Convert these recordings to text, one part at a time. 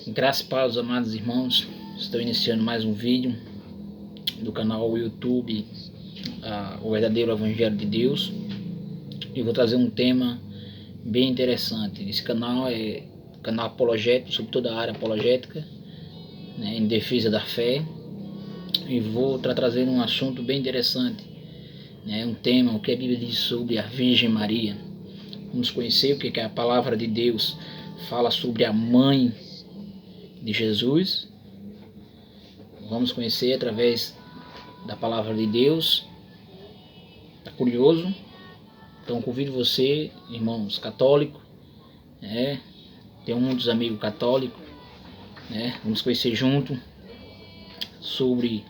Graças e paz, amados irmãos. Estou iniciando mais um vídeo do canal YouTube O Verdadeiro Evangelho de Deus. E vou trazer um tema bem interessante. Esse canal é canal apologético, sobre toda a área apologética, né, em defesa da fé. E vou estar trazendo um assunto bem interessante, né, um tema, o que a Bíblia diz sobre a Virgem Maria. Vamos conhecer o que a palavra de Deus fala sobre a mãe de Jesus. Vamos conhecer através da palavra de Deus. Está curioso? Então convido você, irmãos católicos, tenho muitos amigos católicos, vamos conhecer junto sobre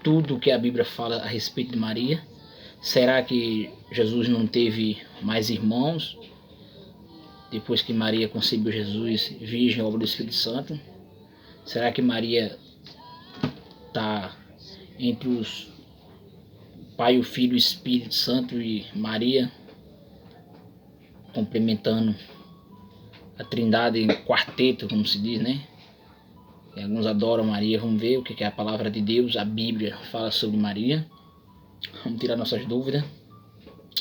tudo que a Bíblia fala a respeito de Maria. Será que Jesus não teve mais irmãos depois que Maria concebeu Jesus, virgem, obra do Espírito Santo? Será que Maria está entre os Pai, o Filho e o Espírito Santo e Maria, complementando a trindade em quarteto, como se diz, né? E alguns adoram Maria. Vamos ver o que a palavra de Deus, a Bíblia, fala sobre Maria. Vamos tirar nossas dúvidas.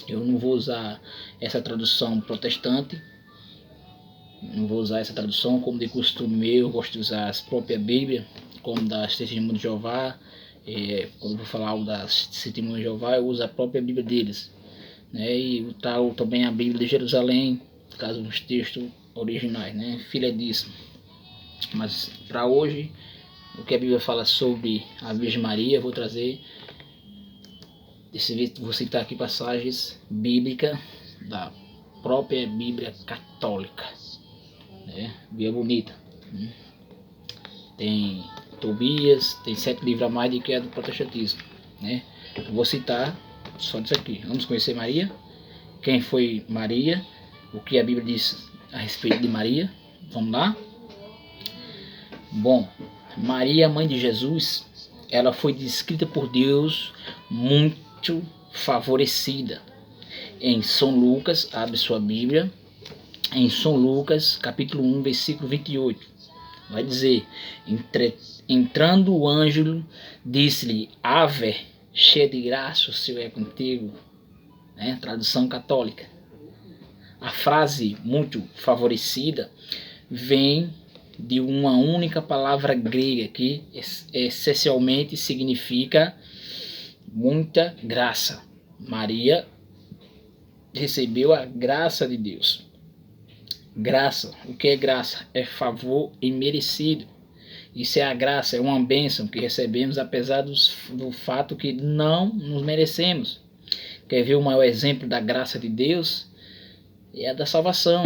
Eu não vou usar essa tradução protestante, não vou usar essa tradução como de costume meu. Eu gosto de usar as próprias Bíblias, como das Testemunhas de Jeová. Quando eu vou falar algo das Testemunhas de Jeová, eu uso a própria Bíblia deles, né? E trago também a Bíblia de Jerusalém, caso os textos originais, né? Filha disso. Mas para hoje, o que a Bíblia fala sobre a Virgem Maria, eu vou trazer, vou citar aqui passagens bíblicas da própria Bíblia católica, né? Bíblia bonita. Tem Tobias, tem 7 livros a mais do que a do protestantismo, né? Eu vou citar só disso aqui. Vamos conhecer Maria, quem foi Maria, o que a Bíblia diz a respeito de Maria. Vamos lá? Bom, Maria, mãe de Jesus, ela foi descrita por Deus muito favorecida. Em São Lucas, abre sua Bíblia, em São Lucas, capítulo 1, versículo 28, vai dizer: entrando o anjo, disse-lhe: Ave, cheia de graça, o Senhor é contigo. Tradução católica. A frase muito favorecida vem de uma única palavra grega que essencialmente significa muita graça. Maria recebeu a graça de Deus. Graça, o que é graça? É favor imerecido. Isso é a graça, é uma bênção que recebemos apesar do fato que não nos merecemos. Quer ver o maior exemplo da graça de Deus? É a da salvação.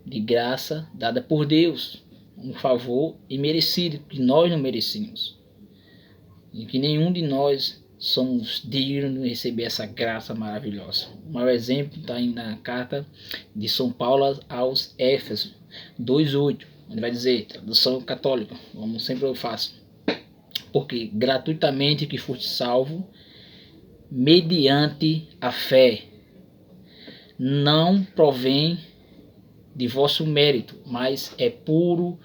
De graça dada por Deus. Um favor imerecido que nós não merecemos. E que nenhum de nós somos dignos de receber essa graça maravilhosa. O maior exemplo está na carta de São Paulo aos Éfesos 2:8. Ele vai dizer, tradução católica, como sempre eu faço: porque gratuitamente que foste salvo, mediante a fé, não provém de vosso mérito, mas é puro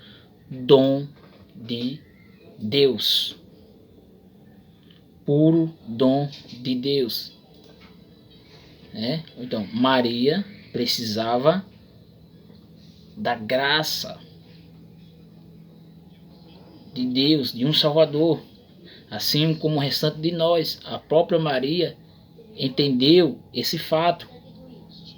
dom de Deus. Puro dom de Deus. Então, Maria precisava da graça de Deus, de um Salvador, assim como o restante de nós. A própria Maria entendeu esse fato,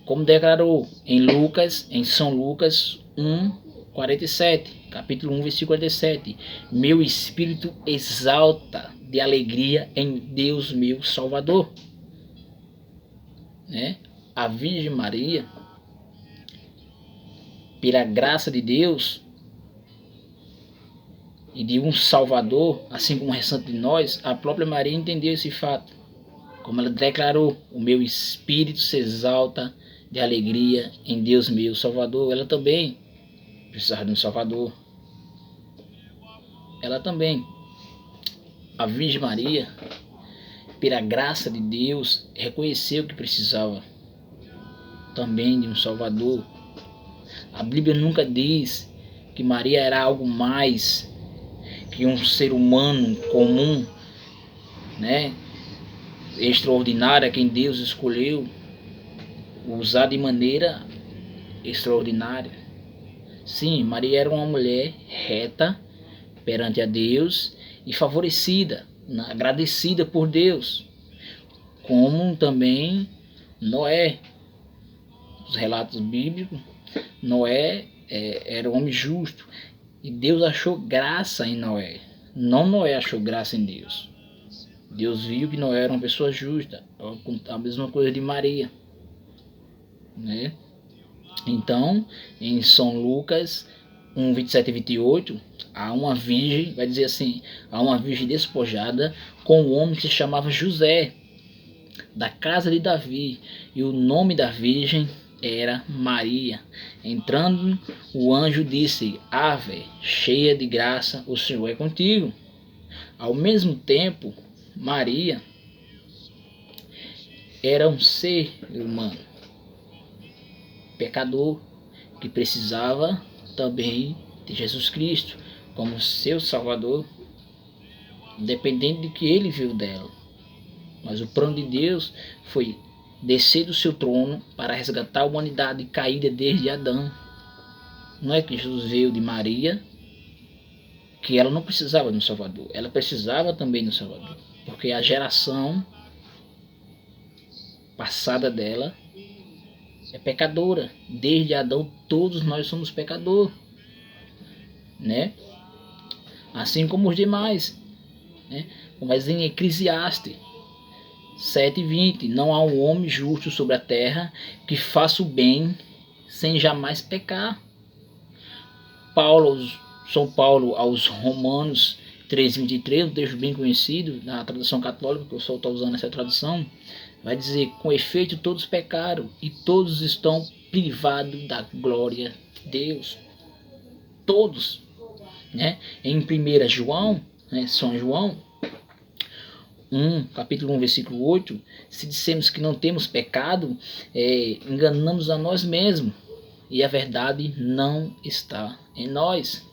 como declarou em São Lucas 1:47, capítulo 1, versículo 47: meu espírito exalta de alegria em Deus meu Salvador. A Virgem Maria, pela graça de Deus e de um Salvador, assim como o restante de nós, a própria Maria entendeu esse fato, como ela declarou: o meu espírito se exalta de alegria em Deus meu Salvador. Ela também precisava de um Salvador. Ela também, a Virgem Maria, pela graça de Deus, reconheceu que precisava também de um Salvador. A Bíblia nunca diz que Maria era algo mais que um ser humano comum, né? Extraordinária, quem Deus escolheu usar de maneira extraordinária. Sim, Maria era uma mulher reta perante a Deus e favorecida, agradecida por Deus, como também Noé. Os relatos bíblicos, Noé era um homem justo e Deus achou graça em Noé. Não Noé achou graça em Deus. Deus viu que Noé era uma pessoa justa, a mesma coisa de Maria, né? Então, em São Lucas 1, 27 e 28, há uma virgem, vai dizer assim, há uma virgem despojada com um homem que se chamava José, da casa de Davi, e o nome da virgem era Maria. Entrando, o anjo disse: Ave, cheia de graça, o Senhor é contigo. Ao mesmo tempo, Maria era um ser humano, pecador, que precisava também de Jesus Cristo como seu Salvador, dependendo de que ele viu dela. Mas o plano de Deus foi descer do seu trono para resgatar a humanidade caída desde Adão. Não é que Jesus veio de Maria, que ela não precisava de um Salvador, ela precisava também de um Salvador, porque a geração passada dela é pecadora. Desde Adão todos nós somos pecadores, né? Assim como os demais, né? Mas em Eclesiastes 7:20, não há um homem justo sobre a terra que faça o bem sem jamais pecar. São Paulo aos Romanos 3:23, um texto bem conhecido na tradução católica, que eu só estou usando essa tradução, vai dizer: com efeito todos pecaram e todos estão privados da glória de Deus. Todos, né? Em 1 João, né, São João capítulo 1, versículo 8, se dissemos que não temos pecado, enganamos a nós mesmos e a verdade não está em nós.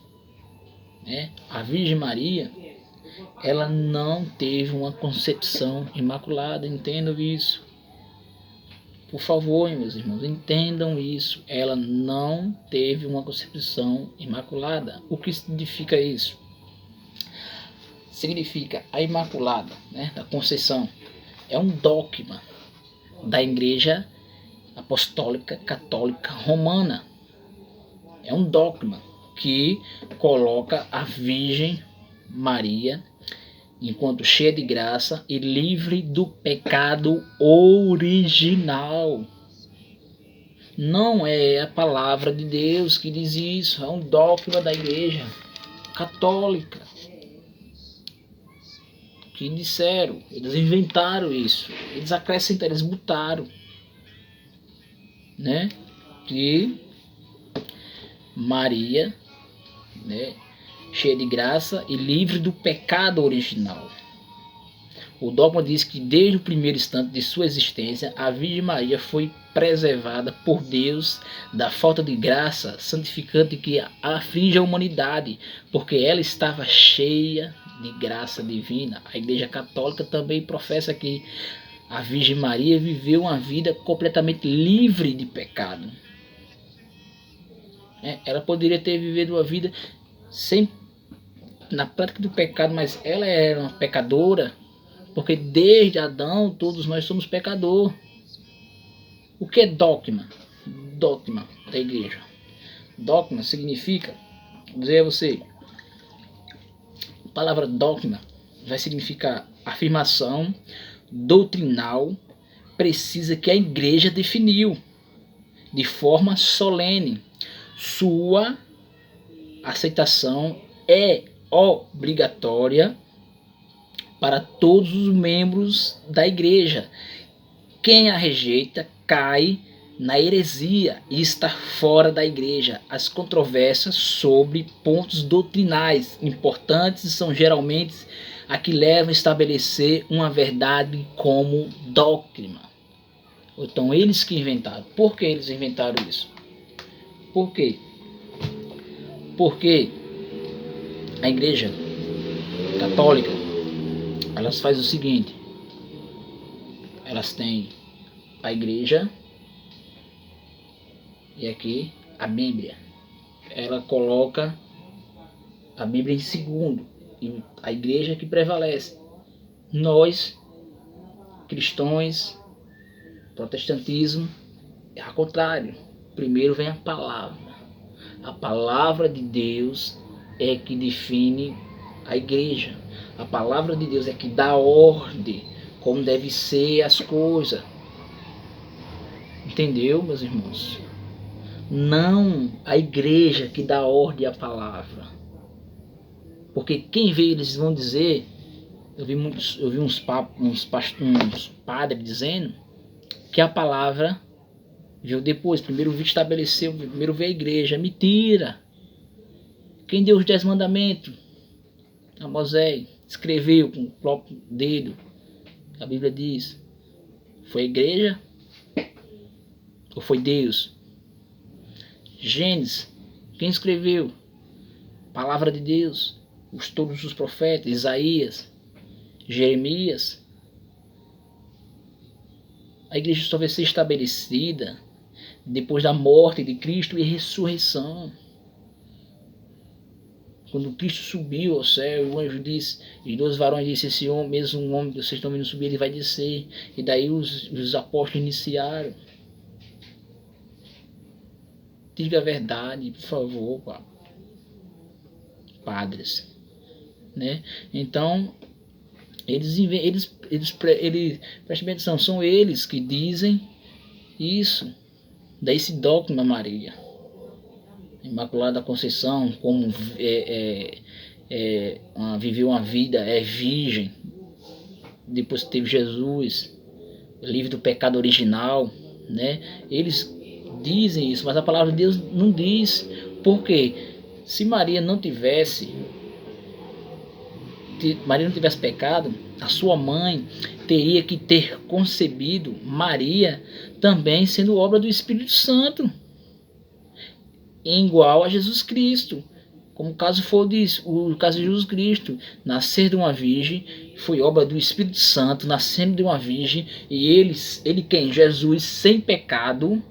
A Virgem Maria, ela não teve uma concepção imaculada, entendam isso. Por favor, meus irmãos, entendam isso. Ela não teve uma concepção imaculada. O que significa isso? Significa a Imaculada, né, da Conceição. É um dogma da Igreja Apostólica Católica Romana. É um dogma que coloca a Virgem Maria enquanto cheia de graça e livre do pecado original. Não é a palavra de Deus que diz isso, é um dogma da Igreja Católica. Que disseram, eles inventaram isso, eles acrescentaram, eles botaram, né, que Maria, né, cheia de graça e livre do pecado original. O dogma diz que desde o primeiro instante de sua existência, a Virgem Maria foi preservada por Deus da falta de graça santificante que aflige a humanidade, porque ela estava cheia de graça divina. A Igreja Católica também professa que a Virgem Maria viveu uma vida completamente livre de pecado. Ela poderia ter vivido uma vida sem, na prática do pecado, mas ela era uma pecadora, porque desde Adão todos nós somos pecadores. O que é dogma? Dogma da Igreja. Dogma significa, vou dizer a você, a palavra dogma vai significar afirmação doutrinal precisa que a Igreja definiu de forma solene. Sua aceitação é obrigatória para todos os membros da Igreja. Quem a rejeita cai na heresia e está fora da Igreja. As controvérsias sobre pontos doutrinais importantes são geralmente a que levam a estabelecer uma verdade como dogma. Então eles que inventaram. Por que eles inventaram isso? Por quê? Porque a igreja católica, elas faz o seguinte: elas têm a igreja e aqui a Bíblia. Ela coloca a Bíblia em segundo e a igreja que prevalece. Nós, cristãos, protestantismo, é ao contrário. Primeiro vem a palavra. A palavra de Deus é que define a igreja. A palavra de Deus é que dá ordem, como deve ser as coisas. Entendeu, meus irmãos? Não a igreja que dá ordem à palavra. Porque quem vê, eles vão dizer, eu vi uns padres dizendo que a palavra veio depois. Primeiro estabeleceu, primeiro veio a igreja. Mentira! Quem deu os 10 mandamentos? A Moisés escreveu com o próprio dedo. A Bíblia diz. Foi a igreja? Ou foi Deus? Gênesis, quem escreveu? Palavra de Deus. Todos os profetas, Isaías, Jeremias. A igreja só vai ser estabelecida depois da morte de Cristo e ressurreição. Quando Cristo subiu ao céu, o anjo disse, os 2 varões disseram, esse homem, mesmo um homem que vocês estão vendo subir, ele vai descer. E daí os apóstolos iniciaram. Diga a verdade, por favor, padres. Né? Então, preste atenção, são eles que dizem isso, daí esse dogma Maria. Imaculada Conceição, como viveu uma vida, é virgem, depois que teve Jesus, livre do pecado original, né? Eles dizem isso, mas a palavra de Deus não diz. Por quê? Se Maria não tivesse pecado, a sua mãe teria que ter concebido Maria também sendo obra do Espírito Santo, igual a Jesus Cristo. Como o caso o caso de Jesus Cristo, nascer de uma virgem, foi obra do Espírito Santo, nascendo de uma virgem, e ele quem? Jesus, sem pecado,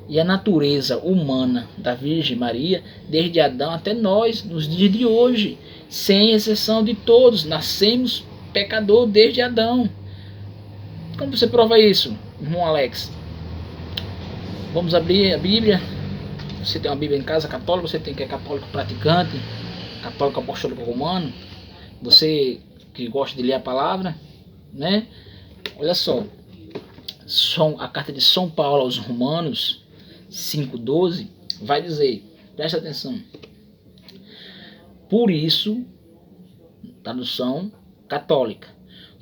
e a natureza humana da Virgem Maria, desde Adão até nós, nos dias de hoje, sem exceção de todos, nascemos pecador desde Adão. Como você prova isso, irmão Alex? Vamos abrir a Bíblia. Você tem uma Bíblia em casa católica, você tem que é católico praticante, católico apostólico romano, você que gosta de ler a palavra, né? Olha só, a carta de São Paulo aos Romanos 5,12 vai dizer, presta atenção: por isso, tradução católica,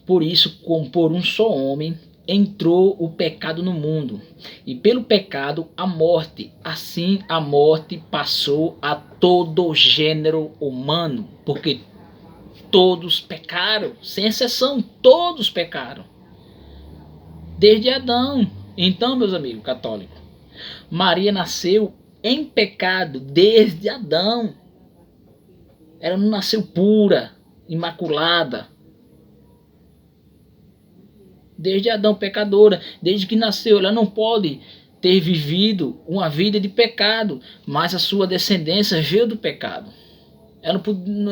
por isso, como por um só homem entrou o pecado no mundo, e pelo pecado a morte. Assim a morte passou a todo o gênero humano, porque todos pecaram, sem exceção, todos pecaram, desde Adão. Então, meus amigos católicos, Maria nasceu em pecado desde Adão. Ela não nasceu pura, imaculada. Desde Adão, pecadora. Desde que nasceu, ela não pode ter vivido uma vida de pecado, mas a sua descendência veio do pecado. Ela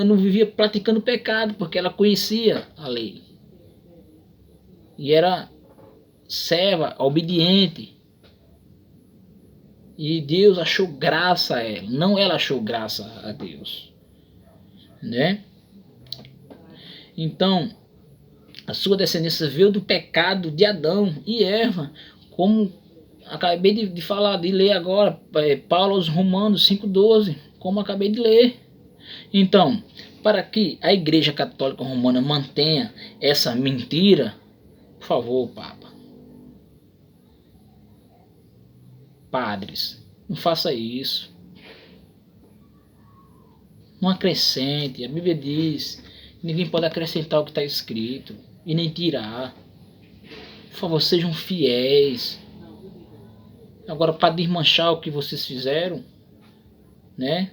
não vivia praticando pecado, porque ela conhecia a lei. E era serva, obediente. E Deus achou graça a ela, não ela achou graça a Deus, né? Então, a sua descendência veio do pecado de Adão e Eva, como acabei de falar, de ler agora, Paulo aos Romanos 5,12, como acabei de ler. Então, para que a Igreja Católica Romana mantenha essa mentira, por favor, Papa, padres, não faça isso. Não acrescente. A Bíblia diz: ninguém pode acrescentar o que está escrito e nem tirar. Por favor, sejam fiéis. Agora, para desmanchar o que vocês fizeram, né?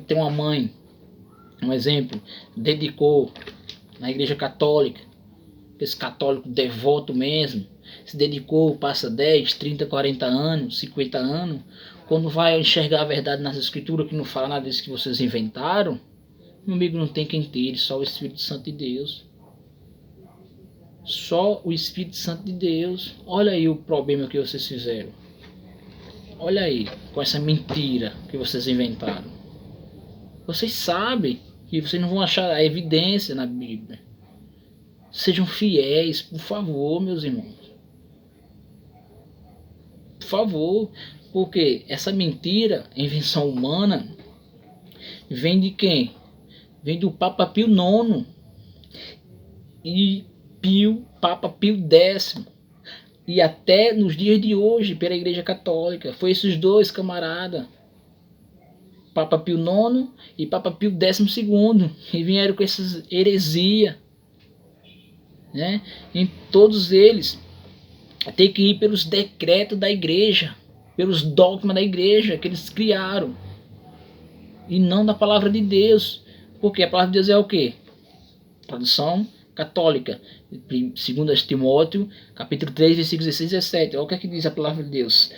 Tem uma mãe, um exemplo, dedicou na igreja católica, esse católico devoto mesmo, se dedicou, passa 10, 30, 40 anos, 50 anos, quando vai enxergar a verdade nas escrituras, que não fala nada disso que vocês inventaram, meu amigo, não tem quem tire, só o Espírito Santo de Deus. Só o Espírito Santo de Deus. Olha aí o problema que vocês fizeram. Olha aí, com essa mentira que vocês inventaram. Vocês sabem que vocês não vão achar a evidência na Bíblia. Sejam fiéis, por favor, meus irmãos. Por favor, porque essa mentira, invenção humana, vem de quem? Vem do Papa Pio IX e Papa Pio X. E até nos dias de hoje, pela Igreja Católica, foi esses dois camaradas, Papa Pio IX e Papa Pio XII, que vieram com essas heresias, né? Em todos eles tem que ir pelos decretos da igreja, pelos dogmas da igreja que eles criaram, e não da palavra de Deus. Porque a palavra de Deus é o quê? Tradução católica, 2 Timóteo, capítulo 3, versículos 16 e 17. Olha o que é que diz a palavra de Deus.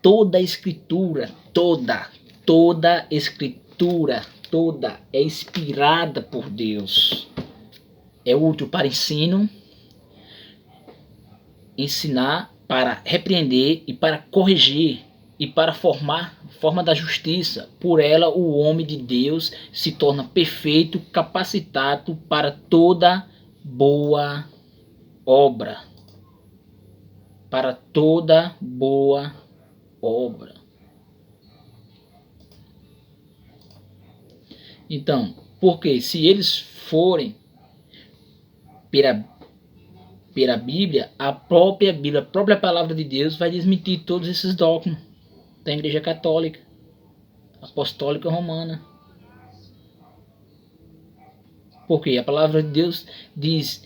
Toda a escritura, toda escritura, toda é inspirada por Deus. É útil para ensino, ensinar, para repreender e para corrigir e para formar forma da justiça. Por ela o homem de Deus se torna perfeito, capacitado para toda boa obra. Para toda boa obra. Então, porque se eles forem pela Bíblia, a própria palavra de Deus vai desmentir todos esses dogmas da Igreja Católica, Apostólica Romana. Porque a palavra de Deus diz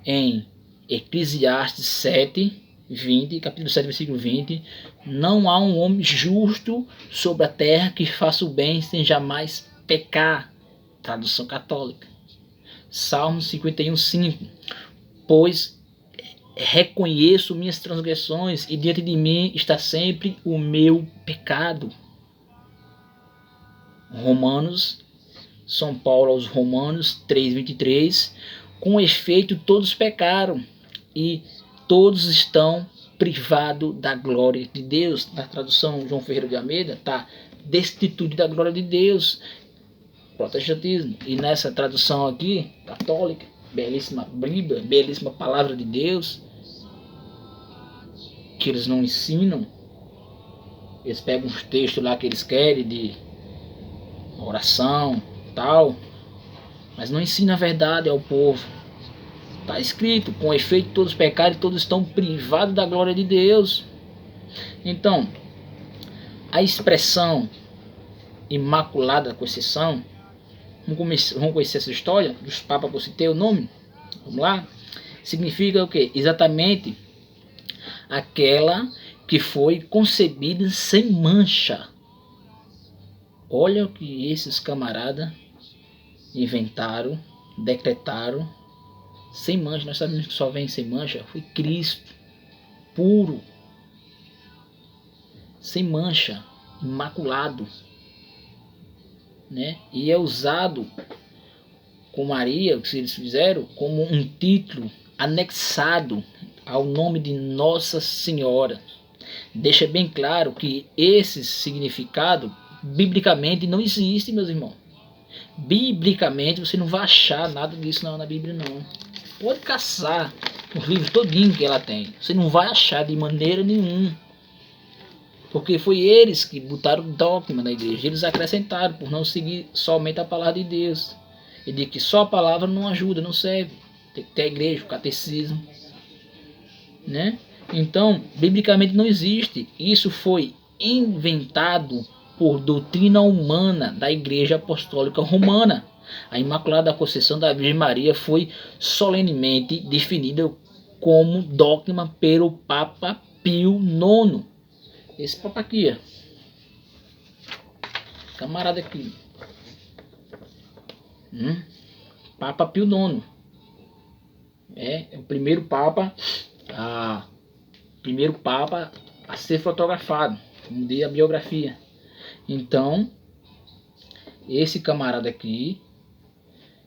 em Eclesiastes 7, 20, capítulo 7, versículo 20, não há um homem justo sobre a terra que faça o bem sem jamais pecar. Tradução católica. Salmo 51, 5. Pois reconheço minhas transgressões e diante de mim está sempre o meu pecado. Romanos, São Paulo aos Romanos 3:23, com efeito todos pecaram e todos estão privados da glória de Deus. Na tradução João Ferreira de Almeida está destituído da glória de Deus, protestantismo. E nessa tradução aqui, católica, belíssima Bíblia, belíssima palavra de Deus, que eles não ensinam. Eles pegam uns textos lá que eles querem de oração, tal, mas não ensina a verdade ao povo. Está escrito, com efeito todos pecaram e todos estão privados da glória de Deus. Então, a expressão Imaculada Conceição, vamos conhecer essa história dos papas que eu citei o nome? Vamos lá? Significa o quê? Exatamente aquela que foi concebida sem mancha. Olha o que esses camaradas inventaram, decretaram, sem mancha. Nós sabemos que só vem sem mancha, foi Cristo, puro, sem mancha, imaculado, né? E é usado com Maria, o que eles fizeram, como um título anexado ao nome de Nossa Senhora. Deixa bem claro que esse significado biblicamente não existe, meus irmãos. Biblicamente você não vai achar nada disso não, na Bíblia não. Pode caçar os livros todinho que ela tem, você não vai achar de maneira nenhuma. Porque foi eles que botaram o dogma na igreja, eles acrescentaram por não seguir somente a palavra de Deus. E de que só a palavra não ajuda, não serve. Tem que ter a igreja, o catecismo, né? Então, biblicamente não existe. Isso foi inventado por doutrina humana da Igreja Apostólica Romana. A Imaculada Conceição da Virgem Maria foi solenemente definida como dogma pelo Papa Pio IX. Esse Papa aqui, ó. Camarada aqui. Papa Pio IX. É o primeiro Papa a ser fotografado. Mudei a biografia. Então, esse camarada aqui,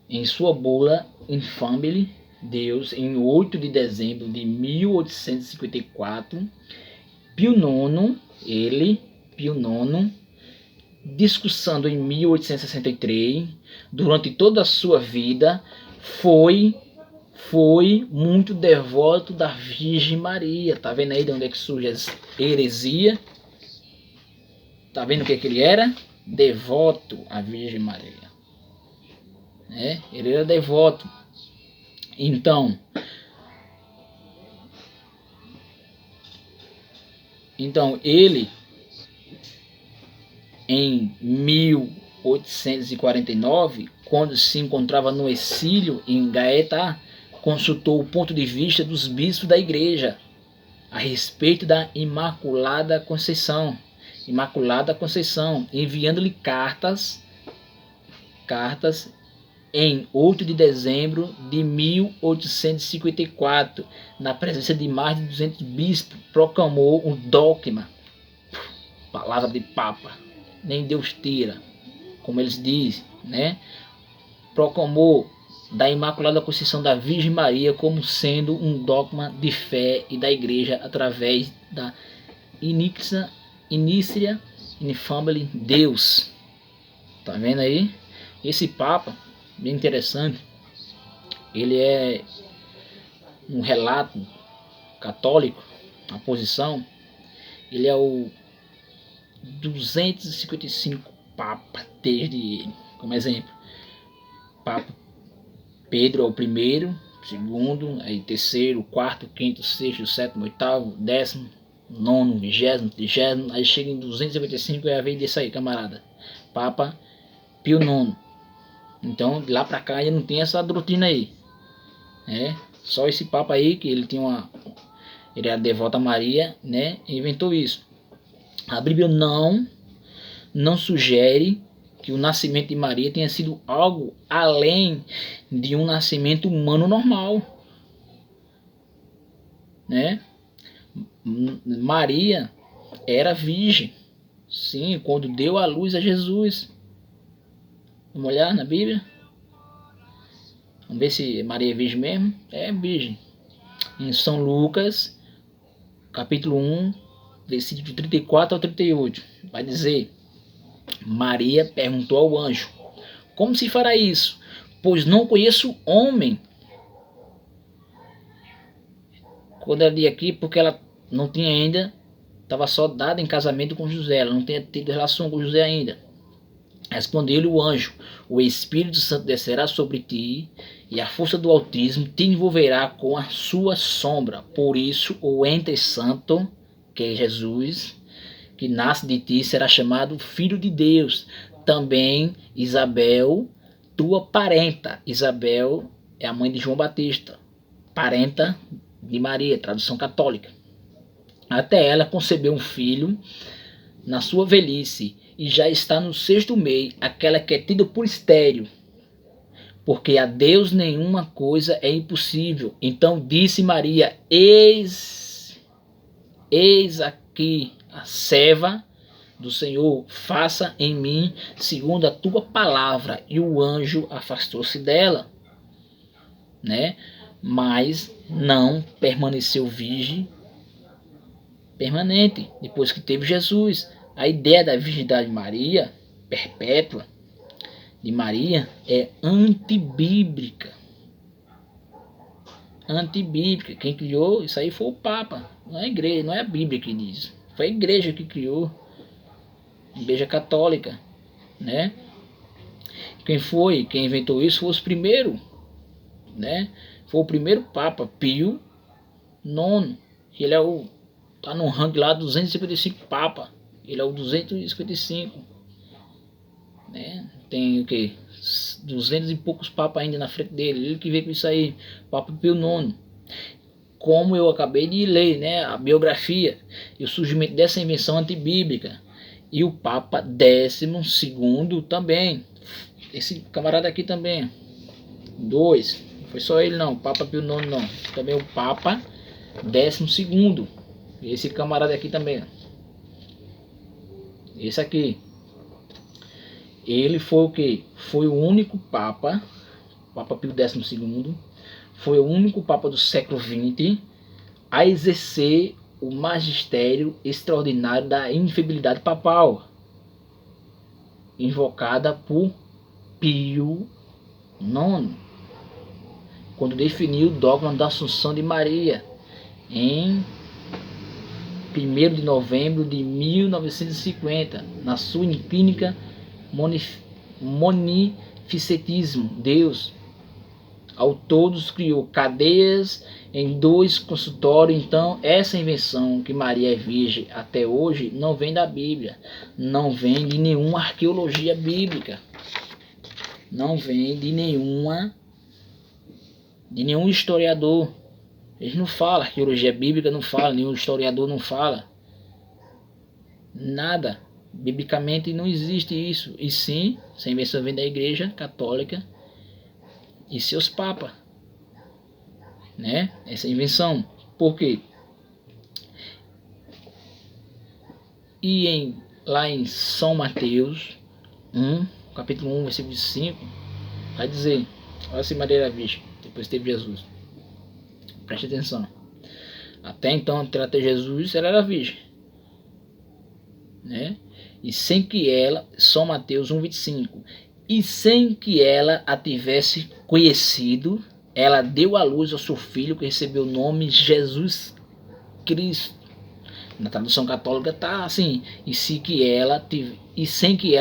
em sua bula Infamily Deus, em 8 de dezembro de 1854, Pio IX, Pio IX, discussando em 1863, durante toda a sua vida, foi muito devoto da Virgem Maria. Tá vendo aí de onde é que surge a heresia? Tá vendo o que ele era? Devoto à Virgem Maria. Ele era devoto. Então ele, em 1849, quando se encontrava no exílio em Gaeta, consultou o ponto de vista dos bispos da igreja a respeito da Imaculada Conceição, enviando-lhe cartas em 8 de dezembro de 1854, na presença de mais de 200 bispos, proclamou um dogma, palavra de Papa, nem Deus tira, como eles dizem, proclamou da Imaculada Conceição da Virgem Maria como sendo um dogma de fé e da igreja através da Inícia Infamily Deus. Tá vendo aí? Esse Papa, bem interessante, ele é um relato católico, a posição, ele é o 255 Papa desde ele. Como exemplo, Papa Pedro é o primeiro, segundo, aí terceiro, quarto, quinto, sexto, sétimo, oitavo, décimo, nono, vigésimo, trigésimo, aí chega em 255 e é a vez desse aí, camarada, Papa Pio IX. Então, de lá pra cá, ele não tem essa doutrina aí. Só esse Papa aí, que ele era devoto a Maria, inventou isso. A Bíblia não sugere que o nascimento de Maria tenha sido algo além de um nascimento humano normal. Maria era virgem, sim, quando deu à luz a Jesus. Vamos olhar na Bíblia? Vamos ver se Maria é virgem mesmo? É virgem. Em São Lucas, capítulo 1, versículo 34 ao 38, vai dizer: Maria perguntou ao anjo: como se fará isso? Pois não conheço homem. Quando ela diz aqui, porque ela não tinha ainda, estava só dada em casamento com José, ela não tinha tido relação com José ainda. Respondeu-lhe o anjo: o Espírito Santo descerá sobre ti, e a força do Altíssimo te envolverá com a sua sombra. Por isso, o ente santo, que é Jesus, que nasce de ti, será chamado Filho de Deus. Também Isabel, tua parenta. Isabel é a mãe de João Batista, parenta de Maria, tradução católica. Até ela concebeu um filho na sua velhice, e já está no 6º mês, aquela que é tida por estéril, porque a Deus nenhuma coisa é impossível. Então disse Maria: eis aqui a serva do Senhor, faça em mim segundo a tua palavra. E o anjo afastou-se dela, mas não permaneceu virgem permanente depois que teve Jesus. A ideia da virgindade de Maria, perpétua, de Maria, é antibíblica. Quem criou isso aí foi o Papa, não é a igreja, não é a Bíblia que diz. Foi a igreja que criou, a igreja católica, Quem inventou isso foi os primeiros, Foi o primeiro Papa, Pio IX. Ele tá no ranking lá 255 Papa. Ele é o 255, Tem o que? 200 e poucos papas ainda na frente dele. Ele que veio com isso aí, Papa Pio IX. como eu acabei de ler, né, a biografia e o surgimento dessa invenção antibíblica. E o Papa 12º também, esse camarada aqui também, 2, não foi só ele não, o Papa Pio IX não, também o Papa 12º, esse camarada aqui também, esse aqui, ele foi o que? Foi o único Papa, Papa Pio 12º, foi o único Papa do século XX a exercer o magistério extraordinário da infalibilidade papal, invocada por Pio IX, quando definiu o dogma da Assunção de Maria, em 1º de novembro de 1950, na sua encíclica Munificetismo, Deus ao todos criou cadeias em 2 consultórios. Então essa invenção que Maria é virgem até hoje não vem da Bíblia, não vem de nenhuma arqueologia bíblica, não vem de nenhum historiador. Eles não falam, arqueologia bíblica não fala, nenhum historiador não fala nada. Biblicamente não existe isso, e sim, essa invenção vem da Igreja Católica e seus papas, né? Essa invenção. Por quê? E lá em São Mateus 1, capítulo 1, versículo 5, vai dizer, olha se Maria era virgem, depois teve Jesus. Preste atenção. Até então, até Jesus, ela era virgem, né? E sem que ela, São Mateus 1,25, e sem que ela a tivesse conhecido, ela deu à luz ao seu filho, que recebeu o nome Jesus Cristo. Na tradução católica tá assim, e sem que ela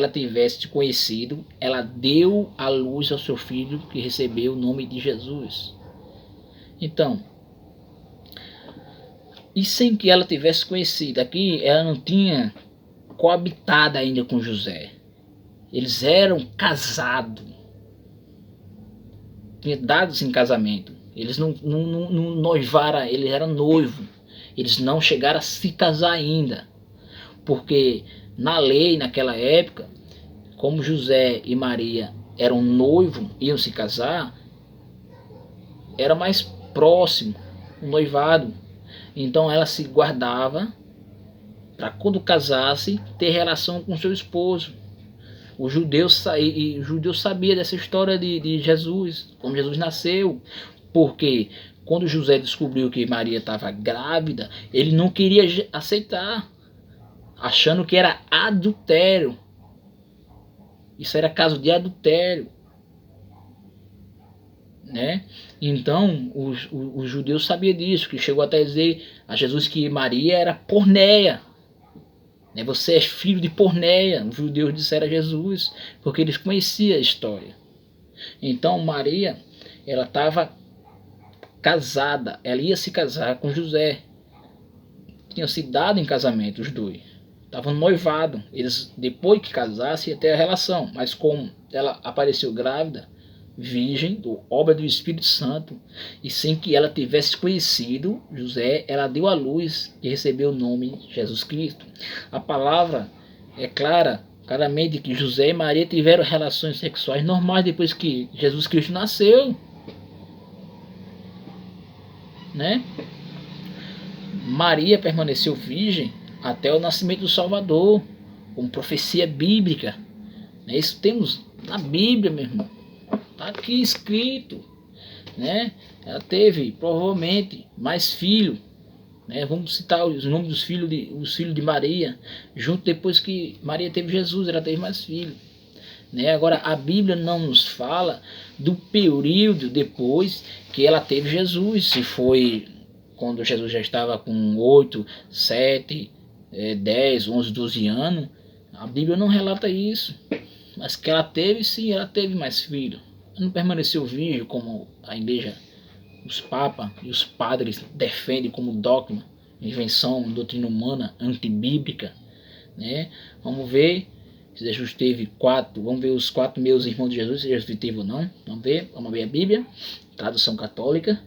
tivesse conhecido, ela deu à luz ao seu filho, que recebeu o nome de Jesus. Então, e sem que ela tivesse conhecido, aqui ela não tinha coabitado ainda com José. Eles eram casados, tinham dados em casamento. Eles não noivaram, eles eram noivos. Eles não chegaram a se casar ainda, porque na lei naquela época, como José e Maria eram noivos, iam se casar, era mais próximo o noivado. Então ela se guardava para quando casasse ter relação com seu esposo. O judeu sabia dessa história de Jesus, como Jesus nasceu, porque quando José descobriu que Maria estava grávida, ele não queria aceitar, achando que era adultério. Isso era caso de adultério, né? Então os judeus sabiam disso, que chegou até a dizer a Jesus que Maria era porneia. Você é filho de porneia, os judeus disseram a Jesus, porque eles conheciam a história. Então Maria, ela estava casada, ela ia se casar com José. Tinham se dado em casamento os dois, estavam noivados. Eles, depois que casassem, ia ter a relação, mas como ela apareceu grávida, virgem, obra do Espírito Santo, e sem que ela tivesse conhecido José, ela deu à luz e recebeu o nome Jesus Cristo. A palavra é claramente que José e Maria tiveram relações sexuais normais depois que Jesus Cristo nasceu, né? Maria permaneceu virgem até o nascimento do Salvador, como profecia bíblica. Isso temos na Bíblia, meu irmão. Está aqui escrito, né? Ela teve provavelmente mais filhos, né? Vamos citar os nomes dos filhos de Maria, junto depois que Maria teve Jesus, ela teve mais filhos, né? Agora a Bíblia não nos fala do período depois que ela teve Jesus, se foi quando Jesus já estava com 8, 7, 10, 11, 12 anos. A Bíblia não relata isso, mas que ela teve, sim, ela teve mais filhos. Não permaneceu virgem, como a igreja, os papas e os padres defendem como dogma, invenção, doutrina humana, antibíblica, né? Vamos ver se Jesus teve 4, vamos ver os 4 meus irmãos de Jesus, se Jesus teve ou não. Vamos ver a Bíblia, tradução católica,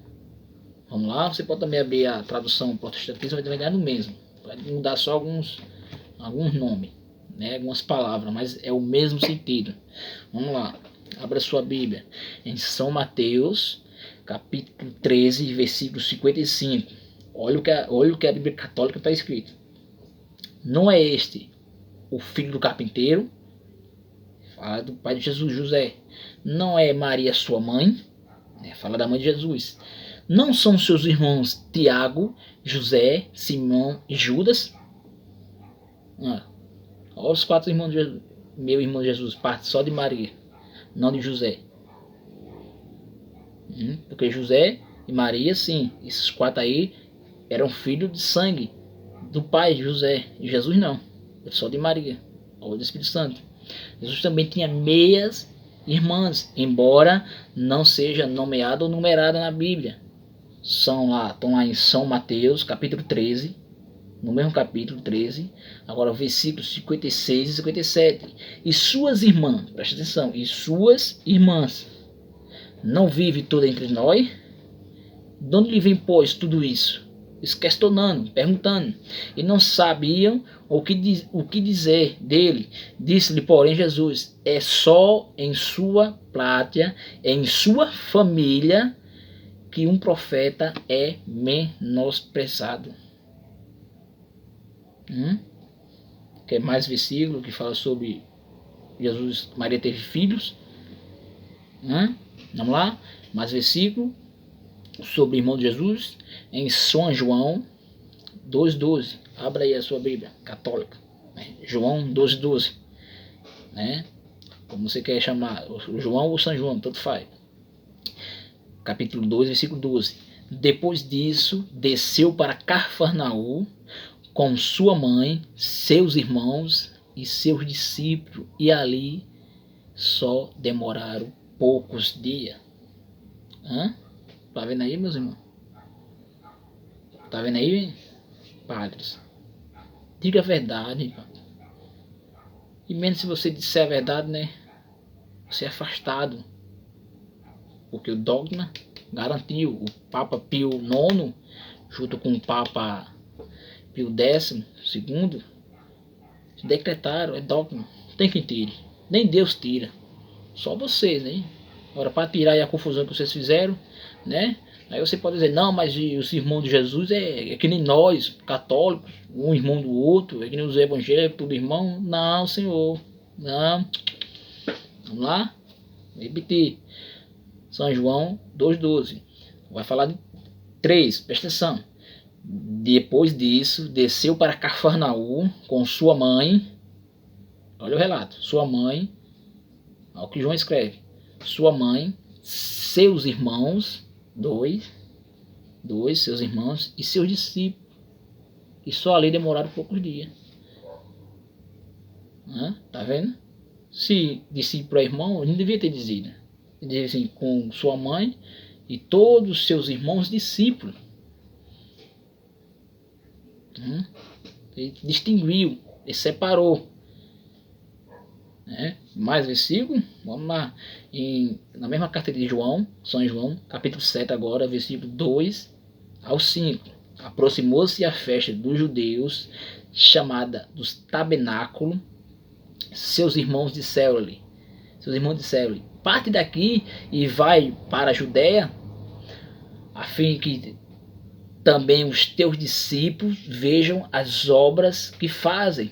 Vamos lá, você pode também abrir a tradução protestantismo, vai dar no mesmo. Vai mudar só alguns nomes, né, algumas palavras, mas é o mesmo sentido. Vamos lá, abra sua Bíblia em São Mateus, capítulo 13, versículo 55. Olha o que a Bíblia Católica está escrito. Não é este o filho do carpinteiro? Fala do pai de Jesus, José. Não é Maria sua mãe? Fala da mãe de Jesus. Não são seus irmãos Tiago, José, Simão e Judas? Olha os 4 irmãos de Jesus. Meu irmão Jesus parte só de Maria, não de José. Porque José e Maria, sim, esses 4 aí eram filhos de sangue do pai de José. E Jesus não, só de Maria, ou do Espírito Santo. Jesus também tinha meias irmãs, embora não seja nomeada ou numerada na Bíblia. Estão lá em São Mateus, capítulo 13, no mesmo capítulo 13, agora versículos 56 e 57. E suas irmãs, presta atenção, e suas irmãs, não vive toda entre nós? De onde lhe vem, pois, tudo isso? Questionando, perguntando, e não sabiam o que dizer dele. Disse-lhe, porém, Jesus: é só em sua pátria, em sua família, que um profeta é menosprezado. Quer mais versículo que fala sobre Jesus, Maria teve filhos? Vamos lá, mais versículo sobre o irmão de Jesus em São João 2,12. Abra aí a sua Bíblia católica, João 2,12, como você quer chamar, João ou São João, tanto faz. Capítulo 2, versículo 12. Depois disso, desceu para Cafarnaum com sua mãe, seus irmãos e seus discípulos, e ali só demoraram poucos dias. Tá vendo aí, meus irmãos? Tá vendo aí, padres? Diga a verdade, e menos se você disser a verdade, né? Você é afastado, porque o dogma garantiu. O Papa Pio IX, junto com o Papa Pio X, decretaram, é dogma, tem quem tire, nem Deus tira, só vocês, né? Agora, para tirar aí a confusão que vocês fizeram, né? Aí você pode dizer, não, mas os irmãos de Jesus é que nem nós, católicos, um irmão do outro, é que nem os evangélicos, tudo irmão. Não, senhor, não. Vamos lá? Repetir. São João 2,12. Vai falar de 3, presta atenção. Depois disso, desceu para Cafarnaum com sua mãe. Olha o relato. Sua mãe, olha o que João escreve. Sua mãe, seus irmãos, dois, seus irmãos e seus discípulos. E só ali demoraram poucos dias. Tá vendo? Se discípulo é irmão, ele não devia ter dizido. Ele devia assim, com sua mãe e todos os seus irmãos discípulos. Ele distinguiu, ele separou. Mais versículo, vamos lá, na mesma carta de João, São João, capítulo 7 agora, versículo 2 ao 5. Aproximou-se a festa dos judeus, chamada dos tabernáculos. Seus irmãos disseram-lhe, parte daqui e vai para a Judéia, a fim que também os teus discípulos vejam as obras que fazem.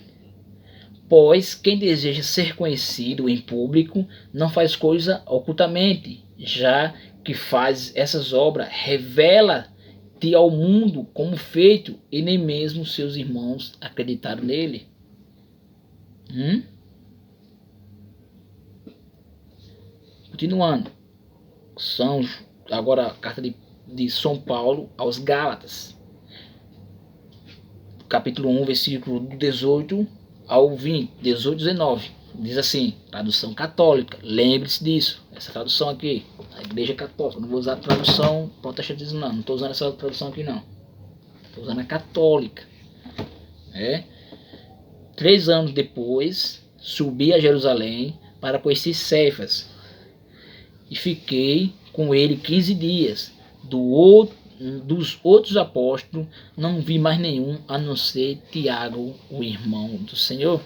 Pois quem deseja ser conhecido em público não faz coisa ocultamente, já que faz essas obras, revela-te ao mundo como feito, e nem mesmo seus irmãos acreditaram nele. Continuando, agora a carta de São Paulo aos Gálatas, capítulo 1, versículo 18 ao 20, 18, 19, diz assim, tradução católica, lembre-se disso, essa tradução aqui, a igreja católica, não vou usar a tradução protestante, não estou usando essa tradução aqui não, estou usando a católica. 3 anos depois, subi a Jerusalém para conhecer Cefas, e fiquei com ele 15 dias, do dos outros apóstolos, não vi mais nenhum a não ser Tiago, o irmão do Senhor.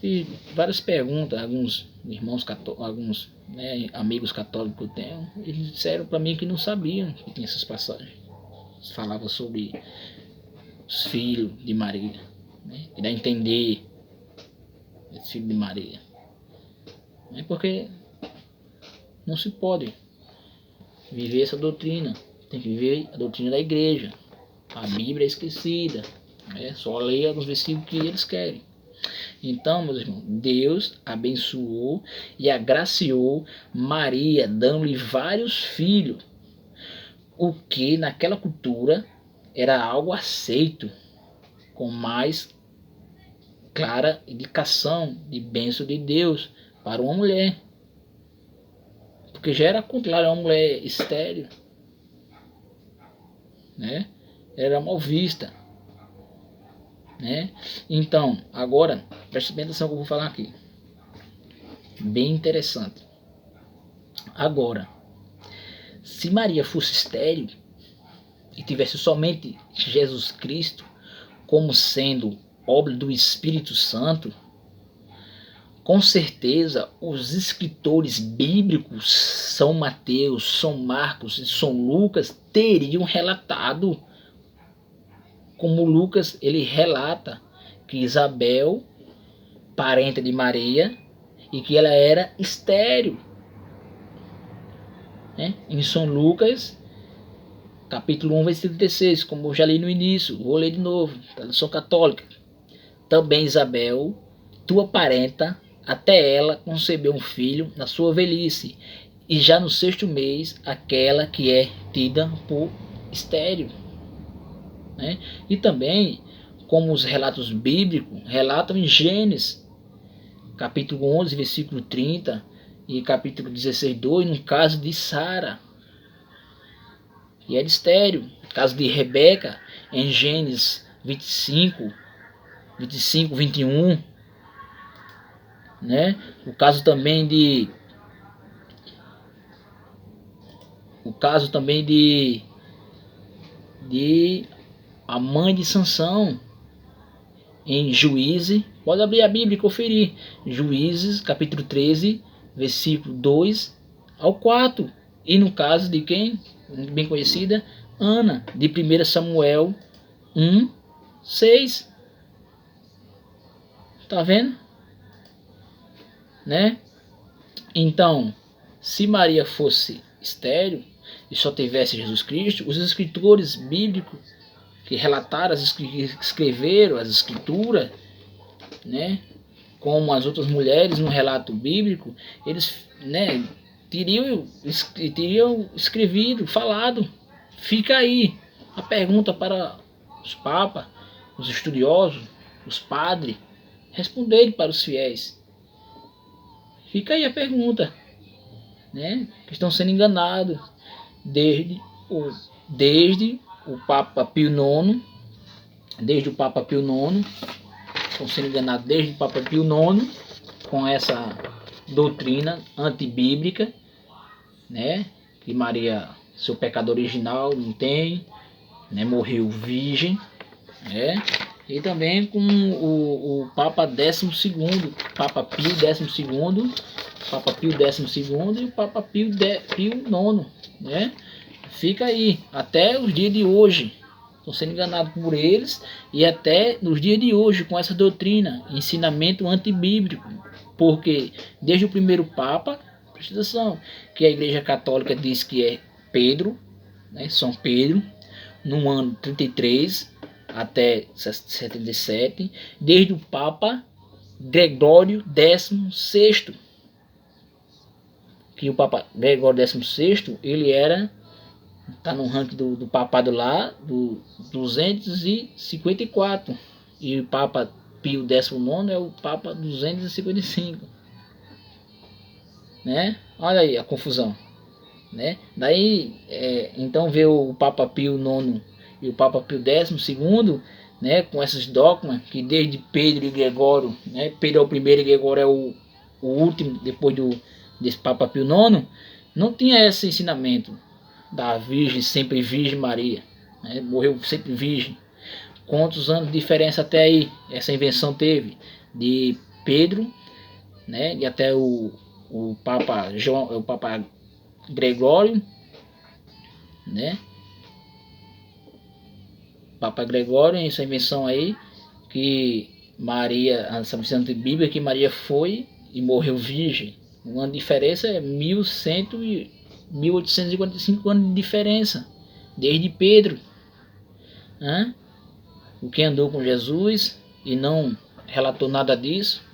E várias perguntas, alguns irmãos católicos, alguns amigos católicos que eu tenho, eles disseram para mim que não sabiam que tinha essas passagens. Falava sobre os filhos de Maria, que dá a entender esse filho de Maria. Porque não se pode viver essa doutrina, tem que viver a doutrina da igreja. A Bíblia é esquecida, só leia nos versículos que eles querem. Então, meus irmãos, Deus abençoou e agraciou Maria, dando-lhe vários filhos, o que naquela cultura era algo aceito, com mais clara indicação de bênção de Deus para uma mulher, porque já era contrário a uma mulher estéril, era mal vista. Então, agora, preste bem atenção que eu vou falar aqui. Bem interessante. Agora, se Maria fosse estéril e tivesse somente Jesus Cristo como sendo obra do Espírito Santo, com certeza os escritores bíblicos, São Mateus, São Marcos e São Lucas, teriam relatado, como Lucas ele relata que Isabel, parente de Maria, e que ela era estéril. Em São Lucas, capítulo 1, versículo 16, como eu já li no início, vou ler de novo, tradução católica. Também Isabel, tua parenta, até ela concebeu um filho na sua velhice, e já no 6º mês, aquela que é tida por estéril. E também, como os relatos bíblicos relatam em Gênesis, capítulo 11, versículo 30, e capítulo 16, 2, no caso de Sara, que era estéril. No caso de Rebeca, em Gênesis 25, 21, o caso também de a mãe de Sansão, em Juízes, pode abrir a Bíblia e conferir, Juízes capítulo 13, versículo 2 ao 4, e no caso de quem? Bem conhecida, Ana, de 1 Samuel 1, 6. Tá vendo? Então, se Maria fosse estéril e só tivesse Jesus Cristo, os escritores bíblicos que relataram, que escreveram as escrituras, como as outras mulheres no relato bíblico, eles teriam escrevido, falado. Fica aí a pergunta para os papas, os estudiosos, os padres, responderem para os fiéis. Fica aí a pergunta, que estão sendo enganados desde o Papa Pio IX, estão sendo enganados desde o Papa Pio IX com essa doutrina antibíblica, que Maria, seu pecado original, não tem, morreu virgem, e também com o Papa 12º, Papa Pio 12º, Papa Pio 12º e o Papa Pio IX, Fica aí, até os dias de hoje, estão sendo enganados por eles, e até nos dias de hoje, com essa doutrina, ensinamento antibíblico, porque desde o primeiro Papa, presta atenção, que a Igreja Católica diz que é Pedro, São Pedro, no ano 33 até 77, desde o Papa Gregório XVI, que o Papa Gregório XVI, ele está no ranking do papado lá, do 254, e o Papa Pio XIX é o Papa 255, olha aí a confusão, daí então vê o Papa Pio IX e o Papa Pio XII, com esses dogmas que desde Pedro e Gregório, Pedro é o primeiro e Gregório é o último depois desse Papa Pio IX, não tinha esse ensinamento da Virgem, sempre Virgem Maria, né? Morreu sempre virgem. Quantos anos de diferença até aí essa invenção teve? De Pedro, né? E até o Papa João, o Papa Gregório, né? Papa Gregório, essa invenção aí, que Maria, essa missão de Bíblia, que Maria foi e morreu virgem. Uma diferença é 1845 anos de diferença, desde Pedro, né? O que andou com Jesus e não relatou nada disso,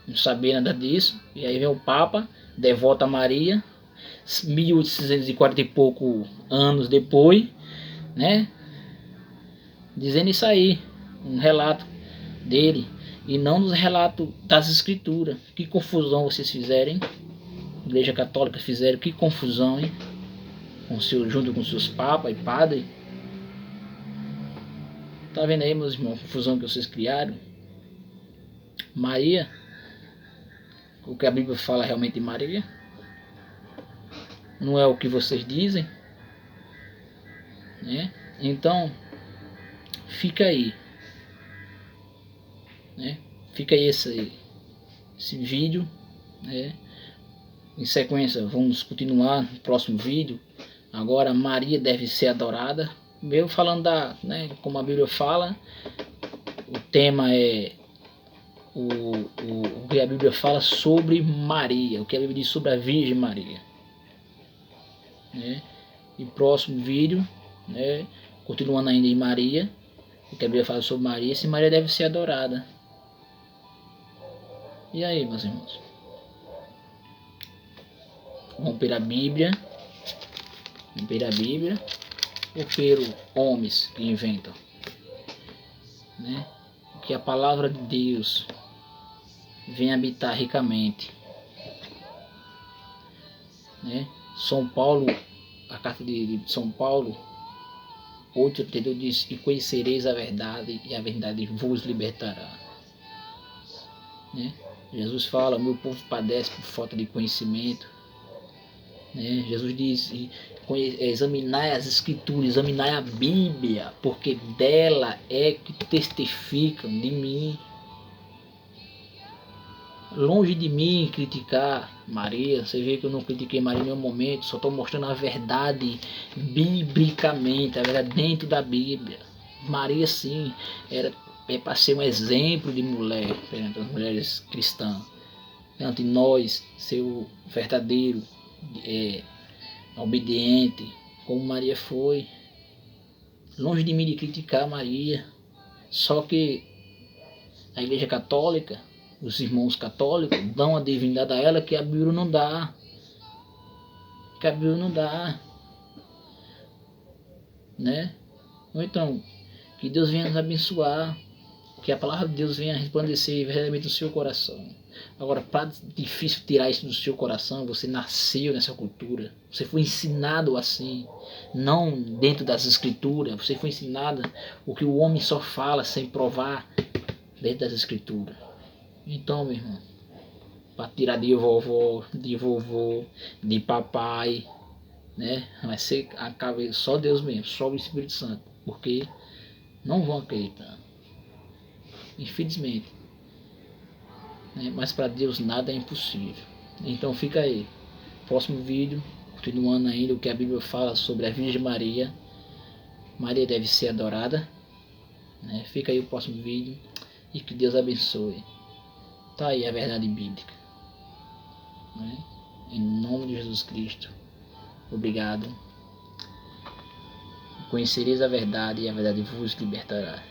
não sabia nada disso, e aí vem o Papa, devota a Maria, 1840 e pouco anos depois, né? Dizendo isso aí, um relato dele, e não nos relatos das escrituras. Que confusão vocês fizerem, Igreja Católica fizeram, que confusão, hein? Junto com seus papas e padres. Tá vendo aí, meus irmãos, a confusão que vocês criaram? Maria, o que a Bíblia fala realmente de Maria, não é o que vocês dizem, né? Então, fica aí, né? Fica aí esse vídeo, né? Em sequência, vamos continuar no próximo vídeo. Agora, Maria deve ser adorada. Mesmo falando né, como a Bíblia fala, o tema é o que a Bíblia fala sobre Maria, o que a Bíblia diz sobre a Virgem Maria, né? E próximo vídeo, né, continuando ainda em Maria, o que a Bíblia fala sobre Maria, se Maria deve ser adorada. E aí, meus irmãos? Romper a Bíblia ou pelo homens que inventam, né? Que a palavra de Deus venha habitar ricamente, né? São Paulo, a carta de São Paulo 8:32 diz: e conhecereis a verdade, e a verdade vos libertará, né? Jesus fala: meu povo padece por falta de conhecimento, né? Jesus diz: examinai as escrituras, examinai a Bíblia, porque dela é que testificam de mim. Longe de mim criticar Maria. Você vê que eu não critiquei Maria em nenhum momento, só estou mostrando a verdade biblicamente, a verdade dentro da Bíblia. Maria, sim, é para ser um exemplo de mulher perante as mulheres cristãs, perante nós, ser o verdadeiro, obediente, como Maria foi. Longe de mim de criticar Maria, só que a Igreja Católica, os irmãos católicos, dão a divindade a ela que a Bíblia não dá. Que a Bíblia não dá, né? Ou então, que Deus venha nos abençoar, que a palavra de Deus venha resplandecer verdadeiramente no seu coração. Agora, para difícil tirar isso do seu coração, você nasceu nessa cultura, você foi ensinado assim, não dentro das escrituras, você foi ensinado o que o homem só fala sem provar dentro das escrituras. Então, meu irmão, para tirar de vovó, de papai, né? Vai ser só Deus mesmo, só o Espírito Santo, porque não vão acreditar, infelizmente, né? Mas para Deus nada é impossível. Então fica aí, próximo vídeo, continuando ainda o que a Bíblia fala sobre a Virgem Maria. Maria deve ser adorada, né? Fica aí o próximo vídeo e que Deus abençoe. Tá aí a verdade bíblica, né? Em nome de Jesus Cristo. Obrigado. Conhecereis a verdade e a verdade vos libertará.